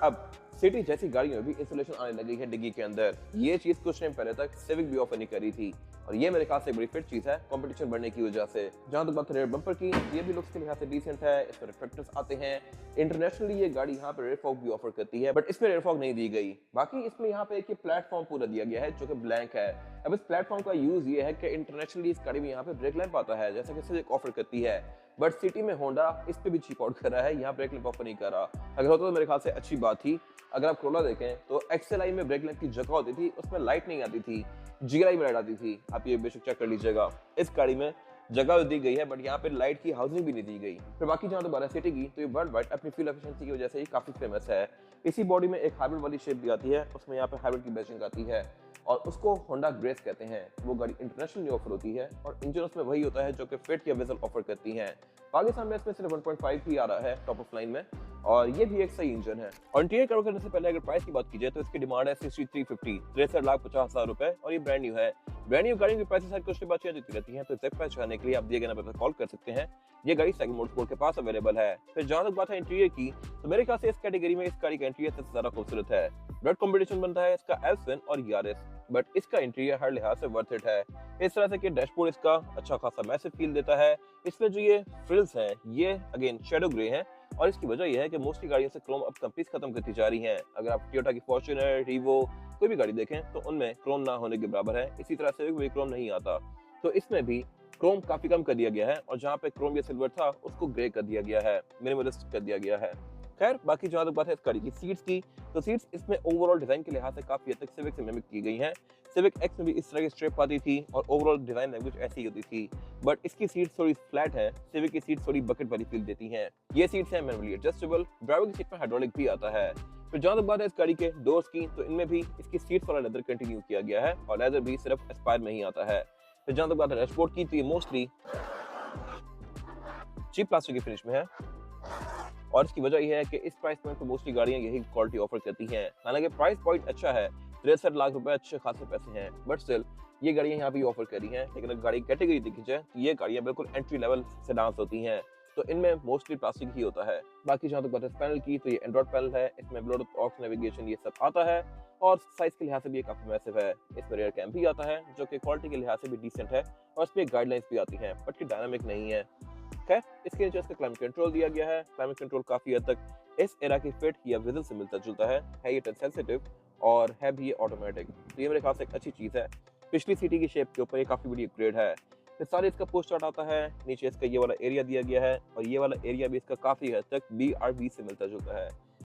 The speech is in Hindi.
अब सिटी जैसी गाड़ियों में भी इंसुलेशन आने लगी है डिग्गी के अंदर। ये चीज कुछ टाइम पहले तक सिविक भी ऑफर नहीं करी थी और ये मेरे ख्याल से बड़ी फिट चीज है कंपटीशन बढ़ने की वजह से। जहां तक बात है रेयर बम्पर की, ये भी लुक्स के लिहाज से डिसेंट है, इसमें रिफ्लेक्टर्स आते हैं। इंटरनेशनली ये गाड़ी यहाँ पे रेयर फॉग भी ऑफर करती है, बट इसमें रेयर फॉग नहीं दी गई। बाकी इसमें यहाँ पे एक प्लेटफॉर्म पूरा दिया गया है जो कि ब्लैंक है। अब इस प्लेटफॉर्म का यूज ये है कि इंटरनेशनली इस गाड़ी में यहाँ पे ब्रेक लैंप आता है जैसा कि सिविक ऑफर करती है, बट सिटी में होंडा इस पे भी चीप आउट कर रहा है, यहाँ ब्रेक लैंप ऑफर नहीं कर रहा। अगर होता तो मेरे ख्याल से अच्छी बात थी। अगर आप कोरोला देखें तो एक्सएलआई में ब्रेक लैंप की जगह होती थी, उसमें लाइट नहीं आती थी, जीआई में लाइट आती थी। आप ये बेशक चेक कर लीजिएगा। इस गाड़ी में जगह दी गई है बट यहाँ पे लाइट की हाउसिंग भी नहीं दी गई। फिर बाकी जहाँ दोबारा सिटी की, तो ये वर्ल्ड वाइड अपनी फ्यूल एफिशिएंसी की वजह से ही काफी फेमस है। इसी बॉडी में एक हाइब्रिड वाली शेप भी आती है, उसमें यहाँ पे हाइब्रिड की बैचिंग आती है और उसको होंडा ग्रेस कहते हैं। वो गाड़ी इंटरनेशनली ऑफर होती है और इंजन उसमें वही होता है जो कि फिट या वेसल ऑफर करती है। पाकिस्तान में इसमें सिर्फ 1.5 ही आ रहा है टॉप ऑफ लाइन में और ये भी एक सही इंजन है। और इंटीरियर कवर करने से पहले अगर प्राइस की बात की जाए तो इसकी डिमांड है 6350, 63,50,000 रुपए और ये ब्रांड न्यू है। ब्रांड न्यू गाड़ी की प्राइस हर कुछ बात चेंज होती रहती है, तो एग्जैक्ट प्राइस जानने के लिए आप दिए गए नंबर पर कॉल कर सकते हैं। ये गाड़ी सेकंड मोटरस्पोर्ट के पास अवेलेबल है। फिर जहां तक बात है इंटीरियर की, तो मेरे ख्याल से इस कैटेगरी में इस गाड़ी का इंटीरियर सबसे ज्यादा खूबसूरत है। ब्लड कॉम्बिनेशन बनता है इसका एल्सन और यारिस, बट इसका इंटीरियर हर लिहाज से वर्थ इट है। इस तरह से कि डैशबोर्ड इसका अच्छा खासा मैसिव फील देता है। इसमें जो ये फ्रिल्स हैं ये अगेन शैडो ग्रे हैं और इसकी वजह यह है कि मोस्टली गाड़ियों से क्रोम अब कंपनीज खत्म करती जा रही हैं। अगर आप टोयोटा की फॉर्च्यूनर, रीवो कोई भी गाड़ी देखें तो उनमें क्रोम ना होने के बराबर है। इसी तरह से भी क्रोम नहीं आता, तो इसमें भी क्रोम काफी कम कर दिया गया है और जहाँ पे क्रोम या सिल्वर था उसको ग्रे कर दिया गया है, मिनिमलिस्ट कर दिया गया है। खैर बाकी जहाँ तक बात है इस गाड़ी की सीट्स की, तो सीट्स इसमें ओवरऑल डिजाइन के लिहाज से काफी हद तक सिविक से मिमिक की गई हैं। सिविक एक्स में भी इस तरह की स्ट्रिप आती थी और ओवरऑल डिजाइन लैंग्वेज ऐसी होती थी, बट इसकी सीट्स थोड़ी फ्लैट है। सिविक की सीट्स थोड़ी बकेट वाली फील देती हैं। ये सीट्स हैं मैनुअली एडजस्टेबल, ड्राइवर की सीट में हाइड्रोलिक भी आता है। फिर जहाँ तक बात है इस गाड़ी के डोर्स की, तो इनमें भी इसकी सीट्स वाला लेदर कंटिन्यू किया गया है और लेदर भी सिर्फ एस्पायर में ही आता है। फिर जहाँ तक बात है डैशबोर्ड की, तो ये मोस्टली चीप प्लास्टिक की फिनिश में है और इसकी वजह यह है कि इस प्राइस पॉइंट पर मोस्टली गाड़ियां यही क्वालिटी ऑफर करती हैं। हालांकि प्राइस पॉइंट अच्छा है, 63 लाख रुपए अच्छे खासे पैसे हैं, बट स्टिल ये गाड़ियां यहाँ भी ऑफर करी हैं। लेकिन अगर गाड़ी कैटेगरी देखी जाए तो ये गाड़ियां बिल्कुल एंट्री लेवल सेडान्स होती हैं, तो इनमें मोस्टली प्लास्टिक ही होता है। बाकी जहाँ तक बात है पैनल की, तो ये एंड्रॉइड पैनल है, इसमें ब्लूटूथ, ऑक्स, नेविगेशन ये सब आता है और साइज के लिहाज से भी ये काफी मैसिव है। इसमें रियर कैम भी आता है जो कि क्वालिटी के लिहाज से भी डिसेंट है और इसमें गाइडलाइंस भी आती हैं, बट ये डायनामिक नहीं है। खैर इसके नीचे इसका क्लाइमेट कंट्रोल दिया गया है। क्लाइमेट कंट्रोल काफी हद तक इस एरा की फिट या विजन से मिलता जुलता है ये टच सेंसिटिव और है भी ये ऑटोमेटिक, तो ये मेरे ख्याल से एक अच्छी चीज है। पिछली सीटी की शेप के ऊपर ये काफी बड़ी अपग्रेड है। फिर सारे इसका पुश स्टार्ट आता है, नीचे इसका ये वाला एरिया दिया गया है और ये वाला एरिया भी इसका काफी हद तक BRV से मिलता जुलता है।